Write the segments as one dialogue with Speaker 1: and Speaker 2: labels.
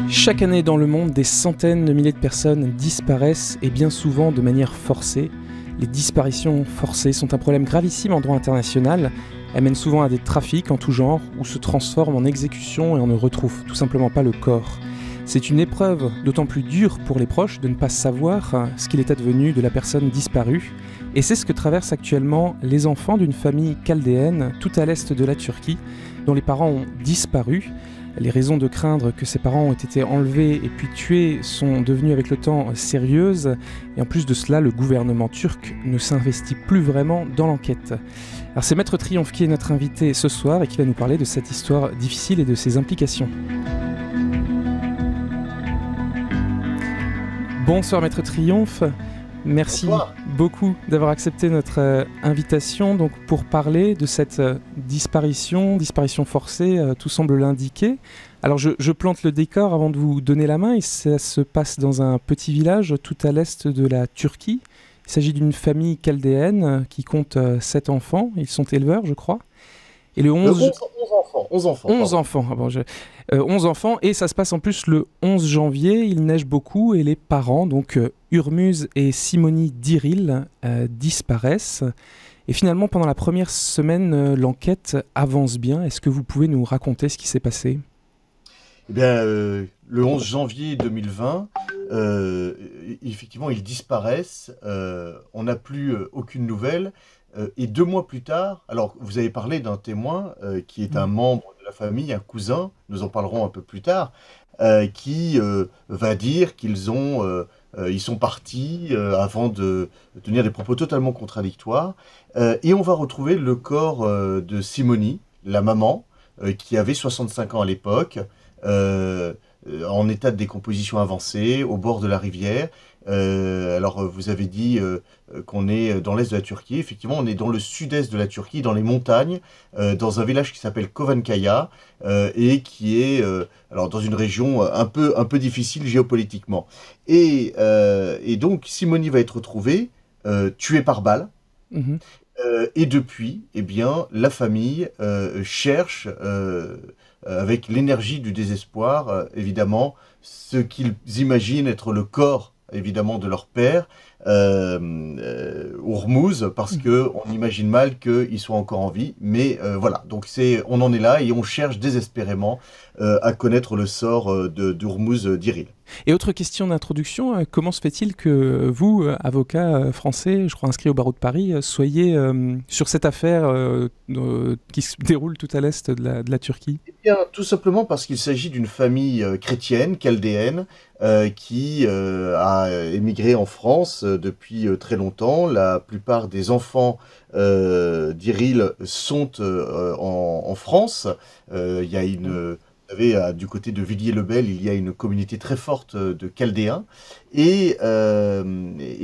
Speaker 1: Chaque année dans le monde, des centaines de milliers de personnes disparaissent et bien souvent de manière forcée. Les disparitions forcées sont un problème gravissime en droit international. Elles mènent souvent à des trafics en tout genre ou se transforment en exécutions et on ne retrouve tout simplement pas le corps. C'est une épreuve d'autant plus dure pour les proches de ne pas savoir ce qu'il est advenu de la personne disparue. Et c'est ce que traversent actuellement les enfants d'une famille chaldéenne tout à l'est de la Turquie, dont les parents ont disparu. Les raisons de craindre que ses parents ont été enlevés et puis tués sont devenues avec le temps sérieuses. Et en plus de cela, le gouvernement turc ne s'investit plus vraiment dans l'enquête. Alors c'est Maître Triomphe qui est notre invité ce soir et qui va nous parler de cette histoire difficile et de ses implications. Bonsoir Maître Triomphe. Merci
Speaker 2: Bonsoir.
Speaker 1: beaucoup d'avoir accepté notre invitation donc, pour parler de cette disparition forcée, tout semble l'indiquer. Alors je plante le décor avant de vous donner la main et ça se passe dans un petit village tout à l'est de la Turquie. Il s'agit d'une famille chaldéenne qui compte 7 enfants, ils sont éleveurs je crois. Et le 11
Speaker 2: enfants. 11 enfants.
Speaker 1: 11 enfants. Ah bon, 11 enfants et ça se passe en plus le 11 janvier, il neige beaucoup et les parents, donc Urmuz et Simoni Diril, disparaissent. Et finalement, pendant la première semaine, l'enquête avance bien. Est-ce que vous pouvez nous raconter ce qui s'est passé ?
Speaker 2: Eh bien, le 11 janvier 2020, effectivement, ils disparaissent. On n'a plus aucune nouvelle. Et 2 mois plus tard, alors vous avez parlé d'un témoin qui est un membre de la famille, un cousin, nous en parlerons un peu plus tard, qui va dire ils sont partis avant de tenir des propos totalement contradictoires. Et on va retrouver le corps de Simoni, la maman, qui avait 65 ans à l'époque, en état de décomposition avancée, au bord de la rivière. Alors, vous avez dit qu'on est dans l'est de la Turquie. Effectivement, on est dans le sud-est de la Turquie, dans les montagnes, dans un village qui s'appelle Kovankaya, et qui est alors dans une région un peu difficile géopolitiquement. Et donc, Simoni va être retrouvée, tuée par balle.
Speaker 1: Mhm.
Speaker 2: Et depuis, eh bien, la famille cherche, avec l'énergie du désespoir, évidemment, ce qu'ils imaginent être le corps, évidemment, de leur père, Urmuz, parce que on imagine mal qu'il soit encore en vie. Mais voilà, donc on en est là et on cherche désespérément à connaître le sort d'Urmuz Diril.
Speaker 1: Et autre question d'introduction, comment se fait-il que vous, avocat français, je crois inscrit au barreau de Paris, soyez sur cette affaire qui se déroule tout à l'est de la Turquie ?
Speaker 2: Eh bien, tout simplement parce qu'il s'agit d'une famille chrétienne, chaldéenne, qui a émigré en France depuis très longtemps. La plupart des enfants d'Iril sont en France. Il y a vous savez, du côté de Villiers-le-Bel, il y a une communauté très forte de Chaldéens. Et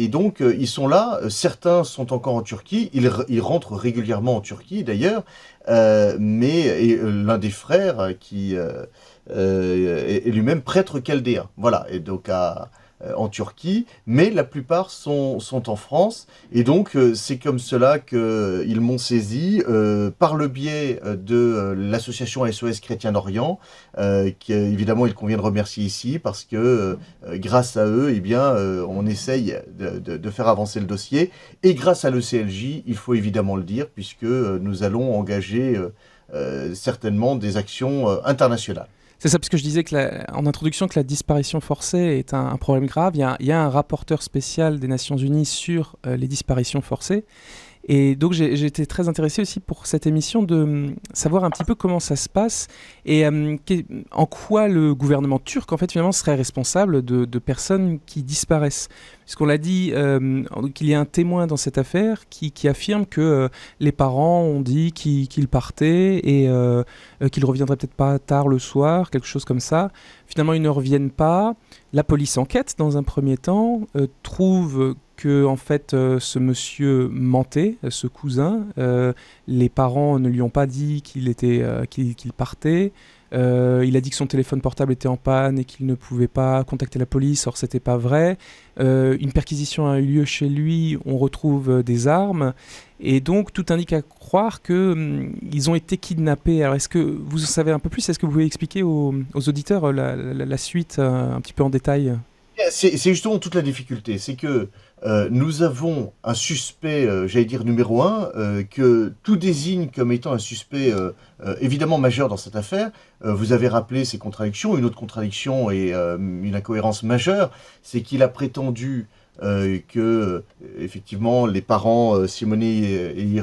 Speaker 2: donc, ils sont là. Certains sont encore en Turquie. Ils rentrent régulièrement en Turquie, d'ailleurs. Mais l'un des frères qui est lui-même prêtre chaldéen. Voilà. Et donc, en Turquie, mais la plupart sont en France, et donc c'est comme cela qu'ils m'ont saisi par le biais de l'association SOS Chrétien Orient, évidemment il convient de remercier ici, parce que grâce à eux, eh bien, on essaye de faire avancer le dossier, et grâce à l'ECLJ, il faut évidemment le dire, puisque nous allons engager certainement des actions internationales.
Speaker 1: C'est ça, parce que je disais en introduction que la disparition forcée est un problème grave. Il y a un rapporteur spécial des Nations Unies sur les disparitions forcées. Et donc j'ai été très intéressé aussi pour cette émission de savoir un petit peu comment ça se passe et en quoi le gouvernement turc en fait finalement serait responsable de personnes qui disparaissent. Puisqu'on l'a dit, qu'il y a un témoin dans cette affaire qui affirme que les parents ont dit qu'ils partaient et qu'ils reviendraient peut-être pas tard le soir, quelque chose comme ça. Finalement, ils ne reviennent pas. La police enquête dans un premier temps, trouve que en fait ce monsieur mentait, ce cousin. Les parents ne lui ont pas dit qu'il partait. Il a dit que son téléphone portable était en panne et qu'il ne pouvait pas contacter la police. Or, c'était pas vrai. Une perquisition a eu lieu chez lui. On retrouve des armes. Et donc, tout indique à croire qu'ils ont été kidnappés. Alors, est-ce que vous en savez un peu plus? Est-ce que vous pouvez expliquer aux auditeurs la suite un petit peu en détail?
Speaker 2: C'est justement toute la difficulté, c'est que nous avons un suspect, j'allais dire numéro un, que tout désigne comme étant un suspect évidemment majeur dans cette affaire. Vous avez rappelé ces contradictions. Une autre contradiction et une incohérence majeure, c'est qu'il a prétendu que effectivement les parents Simonet et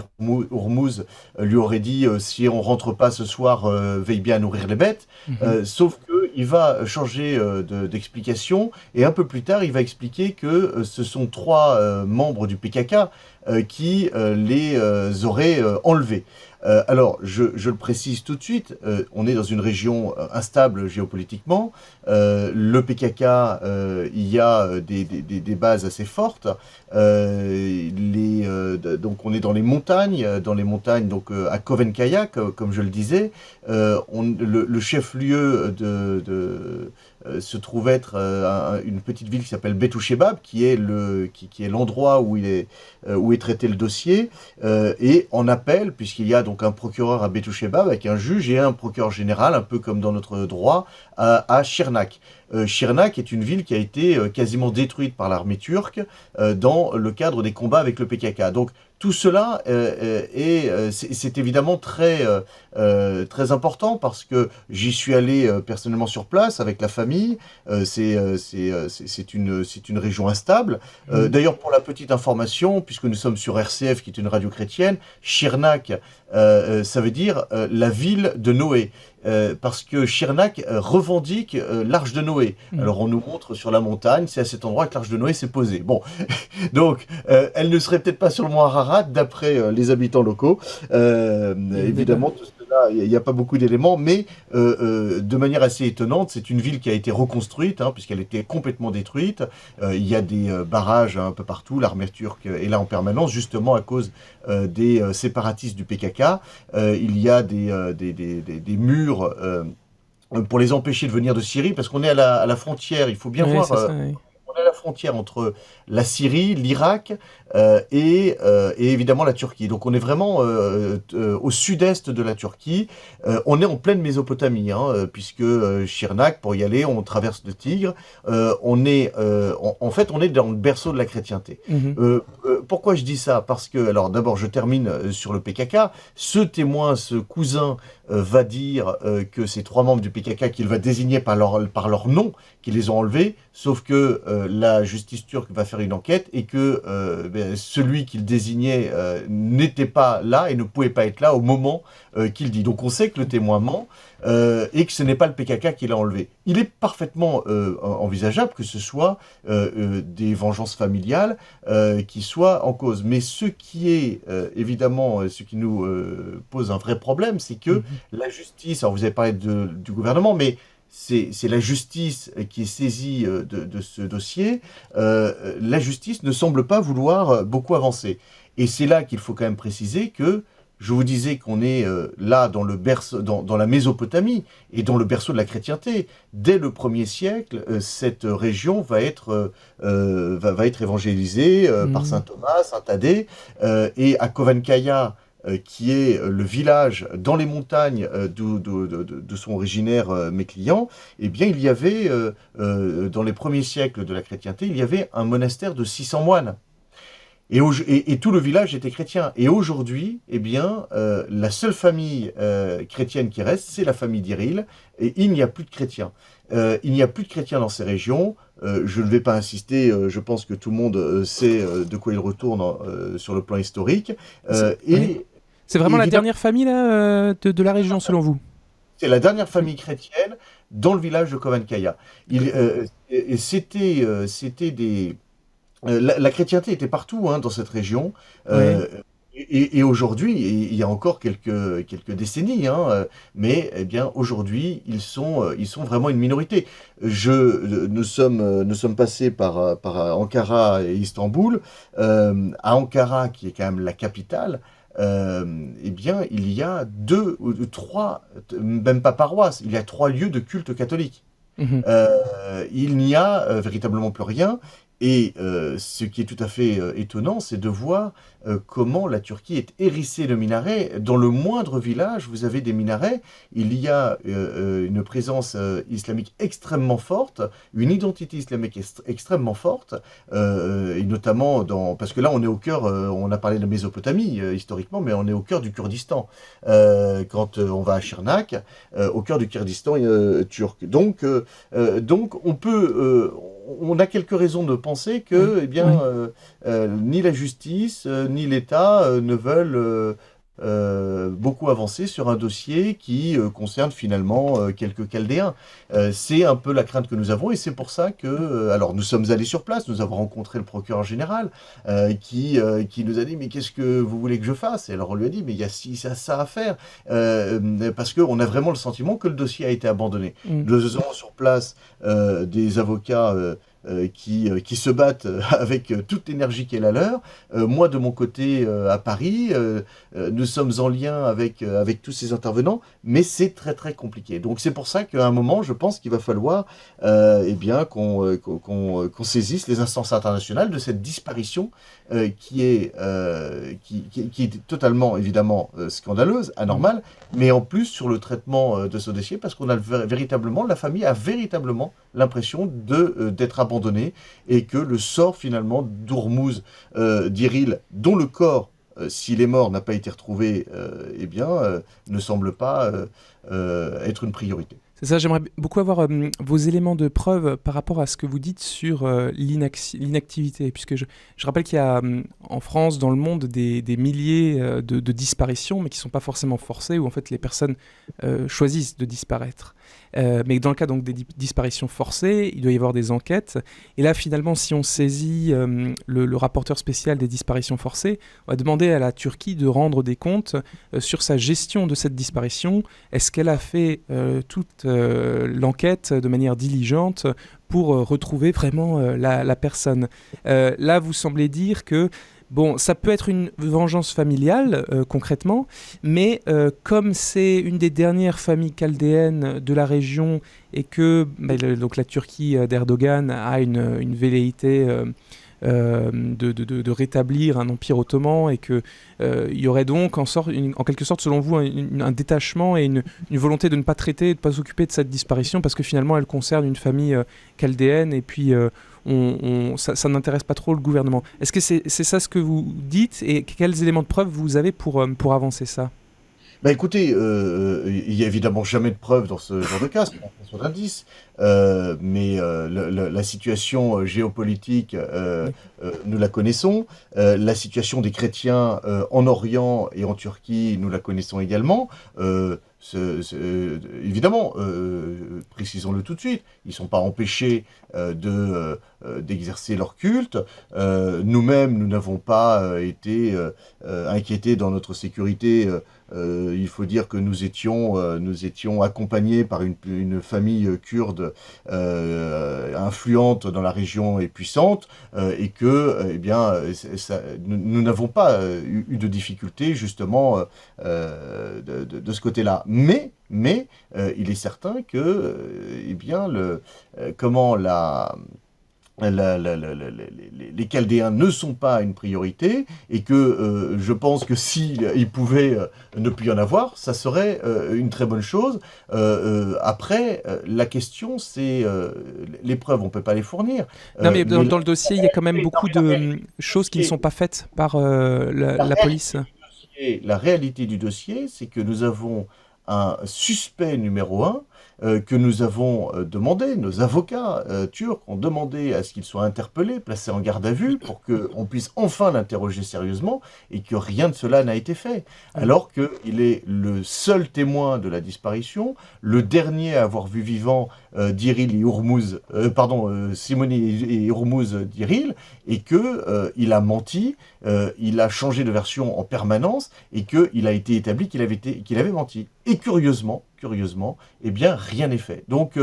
Speaker 2: Hormuz lui auraient dit si on rentre pas ce soir, veille bien à nourrir les bêtes. Sauf que il va changer d'explication et un peu plus tard il va expliquer que ce sont trois membres du PKK qui les auraient enlevés. Alors, je le précise tout de suite, on est dans une région instable géopolitiquement. Le PKK, il y a des bases assez fortes. Donc, on est dans les montagnes donc à Kovenkaya, comme je le disais. Le chef-lieu se trouve être une petite ville qui s'appelle Betouchebab, qui est l'endroit où est traité le dossier, et en appel, puisqu'il y a donc un procureur à Betouchebab avec un juge et un procureur général, un peu comme dans notre droit, à Şırnak. Şırnak est une ville qui a été quasiment détruite par l'armée turque dans le cadre des combats avec le PKK. Donc tout cela c'est évidemment très important parce que j'y suis allé personnellement sur place avec la famille. C'est une région instable. D'ailleurs, pour la petite information, puisque nous sommes sur RCF, qui est une radio chrétienne, Şırnak, ça veut dire la ville de Noé. Parce que Şırnak revendique l'arche de Noé. Alors on nous montre sur la montagne, c'est à cet endroit que l'arche de Noé s'est posée. Bon, donc elle ne serait peut-être pas sur le mont Ararat, d'après les habitants locaux. Évidemment, tout cela, il n'y a pas beaucoup d'éléments, mais de manière assez étonnante, c'est une ville qui a été reconstruite, puisqu'elle était complètement détruite. Il y a des barrages un peu partout, l'armée turque est là en permanence, justement à cause des séparatistes du PKK. Il y a des murs pour les empêcher de venir de Syrie, parce qu'on est à la frontière, il faut bien voir,
Speaker 1: Oui.
Speaker 2: on est à la frontière entre la Syrie, l'Irak et évidemment la Turquie. Donc on est vraiment au sud-est de la Turquie. On est en pleine Mésopotamie, puisque Şırnak, pour y aller, on traverse le Tigre. En fait, on est dans le berceau de la chrétienté. Pourquoi je dis ça? Parce que, alors d'abord, je termine sur le PKK. Ce témoin, ce cousin, va dire que ces trois membres du PKK qu'il va désigner par leur nom, qui les ont enlevés, sauf que la justice turque va faire une enquête et que celui qu'il désignait n'était pas là et ne pouvait pas être là au moment qu'il dit. Donc on sait que le témoin ment et que ce n'est pas le PKK qui l'a enlevé. Il est parfaitement envisageable que ce soit des vengeances familiales qui soient en cause. Mais ce qui est évidemment, ce qui nous pose un vrai problème, c'est que la justice, alors vous avez parlé du gouvernement, mais c'est la justice qui est saisie de ce dossier. La justice ne semble pas vouloir beaucoup avancer. Et c'est là qu'il faut quand même préciser que je vous disais qu'on est là dans le berceau, dans la Mésopotamie et dans le berceau de la chrétienté. Dès le 1er siècle, cette région va être évangélisée par saint Thomas, saint Thaddée, et à Kovankaya, qui est le village dans les montagnes de sont originaires mes clients, eh bien il y avait, dans les premiers siècles de la chrétienté, il y avait un monastère de 600 moines. Et tout le village était chrétien. Et aujourd'hui, eh bien, la seule famille chrétienne qui reste, c'est la famille d'Iril, et il n'y a plus de chrétiens. Il n'y a plus de chrétiens dans ces régions. Je ne vais pas insister, je pense que tout le monde sait de quoi il retourne sur le plan historique.
Speaker 1: C'est vraiment la dernière famille là, de la région, selon vous?
Speaker 2: C'est la dernière famille chrétienne dans le village de Kovankaya. C'était des... La chrétienté était partout dans cette région. Et aujourd'hui, il y a encore quelques décennies, mais eh bien aujourd'hui, ils sont vraiment une minorité. Nous sommes passés par Ankara et Istanbul. À Ankara, qui est quand même la capitale, eh bien, il y a deux ou trois, même pas paroisses, il y a trois lieux de culte catholique.
Speaker 1: Mhm.
Speaker 2: Il n'y a véritablement plus rien. Et ce qui est tout à fait étonnant, c'est de voir comment la Turquie est hérissée de minarets. Dans le moindre village, vous avez des minarets. Il y a une présence islamique extrêmement forte, une identité islamique extrêmement forte, et notamment parce que là, on est au cœur, on a parlé de Mésopotamie historiquement, mais on est au cœur du Kurdistan. Quand on va à Şırnak, au cœur du Kurdistan turc. Donc on a quelques raisons de penser que,
Speaker 1: Oui,
Speaker 2: eh bien, ni la justice ni l'État ne veulent beaucoup avancer sur un dossier qui concerne finalement quelques Chaldéens. C'est un peu la crainte que nous avons et c'est pour ça que, alors nous sommes allés sur place, nous avons rencontré le procureur général qui nous a dit mais qu'est-ce que vous voulez que je fasse? Et alors on lui a dit mais il y a ci, ça à faire parce qu'on a vraiment le sentiment que le dossier a été abandonné.
Speaker 1: mm.
Speaker 2: Nous avons sur place des avocats qui se battent avec toute l'énergie qui est la leur. Moi, de mon côté, à Paris, nous sommes en lien avec tous ces intervenants, mais c'est très très compliqué. Donc c'est pour ça qu'à un moment, je pense qu'il va falloir eh bien, qu'on saisisse les instances internationales de cette disparition qui est totalement, évidemment, scandaleuse, anormale, mais en plus sur le traitement de ce dossier, parce qu'on a véritablement, la famille a véritablement l'impression d'être abandonnée et que le sort finalement d'Hormuz Diril, dont le corps, s'il est mort, n'a pas été retrouvé, eh bien, ne semble pas être une priorité.
Speaker 1: C'est ça, j'aimerais beaucoup avoir vos éléments de preuve par rapport à ce que vous dites sur l'inactivité, puisque je rappelle qu'il y a en France, dans le monde, des milliers de disparitions, mais qui ne sont pas forcément forcées, où en fait les personnes choisissent de disparaître. Mais dans le cas donc, des disparitions forcées, il doit y avoir des enquêtes. Et là, finalement, si on saisit le rapporteur spécial des disparitions forcées, on va demander à la Turquie de rendre des comptes sur sa gestion de cette disparition. Est-ce qu'elle a fait toute l'enquête de manière diligente pour retrouver vraiment la personne? Là, vous semblez dire que bon, ça peut être une vengeance familiale, concrètement, mais comme c'est une des dernières familles chaldéennes de la région et que donc la Turquie d'Erdogan a une velléité de rétablir un empire ottoman et qu'il y aurait donc en quelque sorte, selon vous, un détachement et une volonté de ne pas traiter, de ne pas s'occuper de cette disparition parce que finalement elle concerne une famille chaldéenne et puis ça n'intéresse pas trop le gouvernement. Est-ce que c'est ça ce que vous dites et quels éléments de preuve vous avez pour avancer ça?
Speaker 2: Bah écoutez, il y a évidemment jamais de preuves dans ce genre de cas, c'est pas sur d'indice, mais la situation géopolitique, nous la connaissons. La situation des chrétiens en Orient et en Turquie, nous la connaissons également. Évidemment, précisons-le tout de suite, ils ne sont pas empêchés d'exercer leur culte. Nous-mêmes, nous n'avons pas été inquiétés dans notre sécurité. Il faut dire que nous étions accompagnés par une famille kurde influente dans la région et puissante, et que, eh bien, nous n'avons pas eu de difficultés justement de ce côté-là. Mais il est certain que, eh bien, les Chaldéens ne sont pas une priorité et que je pense que s'il pouvait ne plus y en avoir, ça serait une très bonne chose. Après, la question, c'est les preuves, on ne peut pas les fournir.
Speaker 1: Non, mais dans le dossier, il y a quand même beaucoup de choses qui ne sont pas faites par la police.
Speaker 2: La réalité du dossier, c'est que nous avons un suspect numéro 1 que nous avons demandé, nos avocats turcs ont demandé à ce qu'il soit interpellé, placé en garde à vue, pour qu'on puisse enfin l'interroger sérieusement, et que rien de cela n'a été fait. Alors qu'il est le seul témoin de la disparition, le dernier à avoir vu vivant Diril et Hurmuz, Simoni et Hurmuz Diril, et qu'il a menti, il a changé de version en permanence, et qu'il a été établi qu'il avait menti. Et curieusement, curieusement, eh bien, rien n'est fait. Donc,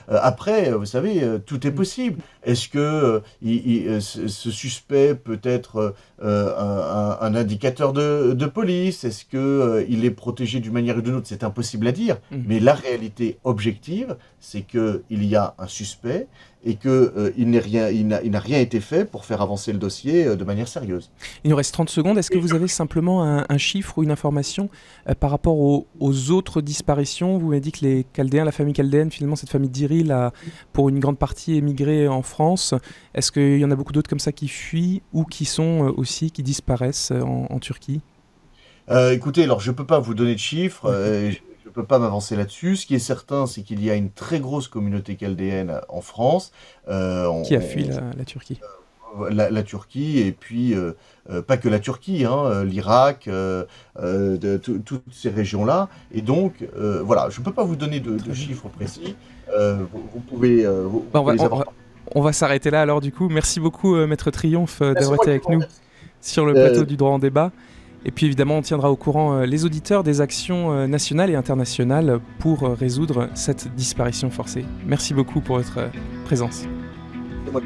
Speaker 2: après, vous savez, tout est possible. Est-ce que ce suspect peut être un indicateur de police? Est-ce que il est protégé d'une manière ou d'une autre? C'est impossible à dire. Mais la réalité objective, c'est qu'il y a un suspect et qu'il n'a rien été fait pour faire avancer le dossier de manière sérieuse.
Speaker 1: Il nous reste 30 secondes. Est-ce que vous avez simplement un chiffre ou une information par rapport aux autres disparitions? Vous m'avez dit que les Chaldéens, la famille chaldéenne, finalement cette famille d'Iril a pour une grande partie émigré en France. Est-ce qu'il y en a beaucoup d'autres comme ça qui fuient ou qui sont aussi, qui disparaissent en Turquie?
Speaker 2: Écoutez, alors je ne peux pas vous donner de chiffres, je ne peux pas m'avancer là-dessus. Ce qui est certain, c'est qu'il y a une très grosse communauté chaldéenne en France.
Speaker 1: Qui a fui la Turquie?
Speaker 2: La Turquie, et puis pas que la Turquie, hein, l'Irak, toutes ces régions-là. Et donc, voilà, je ne peux pas vous donner de chiffres précis. Vous pouvez, les avoir.
Speaker 1: On va s'arrêter là alors du coup. Merci beaucoup Maître Triomphe d'avoir été avec nous sur le plateau du droit en débat. Et puis évidemment on tiendra au courant les auditeurs des actions nationales et internationales pour résoudre cette disparition forcée. Merci beaucoup pour votre présence.
Speaker 2: C'est moi.